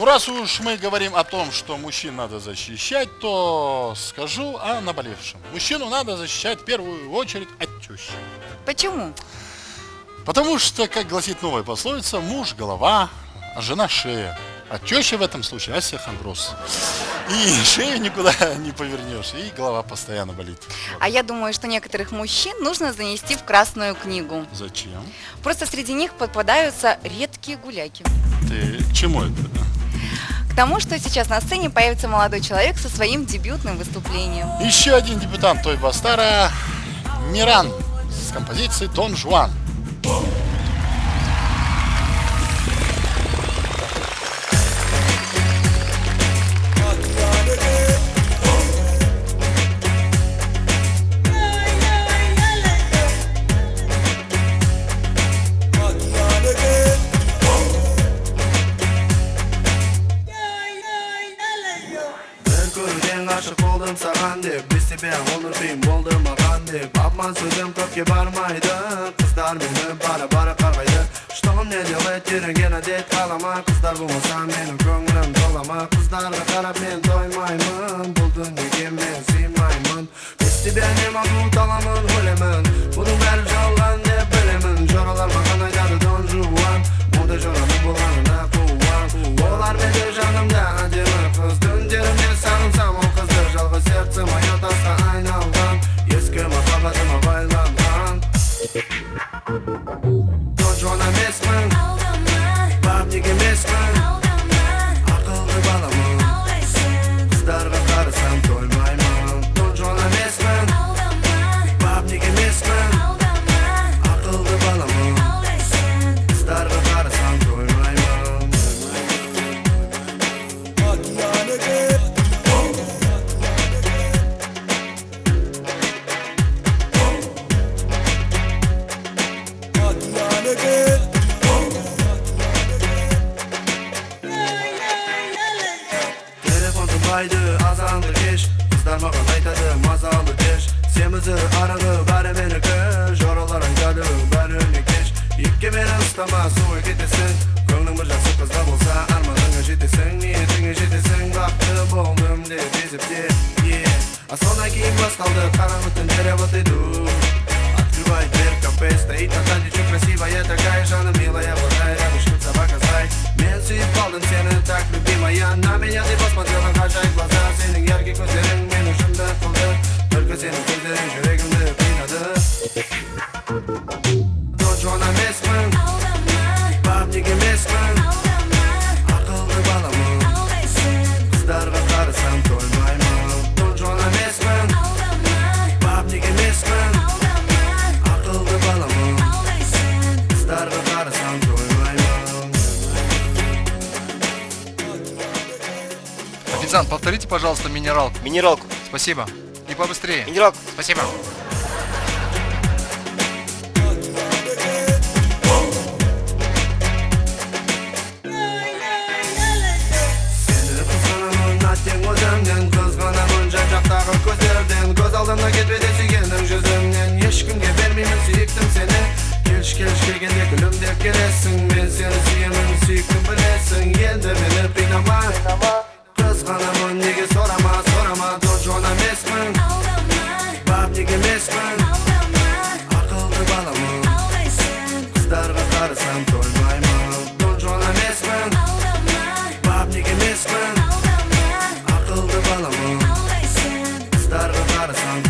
Ну, раз уж мы говорим о том, что мужчин надо защищать, то скажу о наболевшем. Мужчину надо защищать в первую очередь от тещи. Почему? Потому что, как гласит новая пословица, муж голова, а жена шея. А теща в этом случае остеохондроз. И шею никуда не повернешь, и голова постоянно болит. А я думаю, что некоторых мужчин нужно занести в Красную книгу. Зачем? Просто среди них попадаются редкие гуляки. Ты чему это? К тому, что сейчас на сцене появится молодой человек со своим дебютным выступлением. Еще один дебютант той Бастара, Миран, с композицией «Дон Жуан». Aşık oldum sağan deb Biz тебе olurdum болдырмаган деп Апман сөзім көпке бармайды Қыздар мені бара-бара қарғайды Что мне делать тереңген әдет қалама Қыздар болмаса менің көңілім толама Қыздарға қарап мен тоймаймын Бұл дүниеге мен сыймаймын Без тебя не могу таламын өлемін Бұның бәрі жалған деп білемін Жоралар маған айтады Дон Жуан Ондай жораның болғанына қуан Олар менде жанымда әдемі қыз Түндерімде сағынсам ол қызды Жалғыз сердце мое тасқа айналған Ескі махаббатыма байланған Дон Жуан емеспін Бабник емеспін Ақылды баламын Қыздарға қарасам тоймаймын Дон Жуан емеспін Бабник емеспін Ақылды баламын Қыздарға қарасам тоймаймын Азанды кеш, қыздар маған айтады мазалы кеш Семізі арығы бәрі менікі Жоралар айтады бәріне кеш Епке мені ұстама, суы кетесің Көңнің бір жақсы қызда болса арманыңа жетесің Ниетіңе жетесің, бақты болдым деп есепте Содан кейін басталды қараңғы түндер вот иду Открывай дверь, кафе стоит одна девчонка красивая такая Жана милая, благая, решится показать Мен сүйіп қалдым сені так, любимая На меня ты посмотрела, ғажайып глаза Сенің яркий көздерің мені жынды қылды Только сенің көздерің жүрегімді қинады Дон Жуан емеспін Бабник емеспін Ақылды баламын Қыздарға қарасам тоймаймын Дон Жуан емеспін Бабник емеспін Ақылды баламын Қыздарға қарасам тоймаймын Официант, повторите, пожалуйста, минералку. Минералку. Спасибо. И побыстрее. Минералку. Спасибо. Сені қызғанамын әттең өзіңнен Қызғанамын жан-жақтағы көздерден Көз алдымда кетпеді сүйгенің жүзіңнен Ешкімге бермеймін сүйіктім сені Келші келгенде күлімдеп келесің Мен сені сүйемін сүйіктім білесің Енді мені қинама Қызғанамын неге сорама Дон Жуан емеспін Бабник емеспін Ақылды баламын Қыздарға қарасам тоймаймын Дон Жуан емеспін Бабник емеспін Ақылды баламын Қыздарға қарасам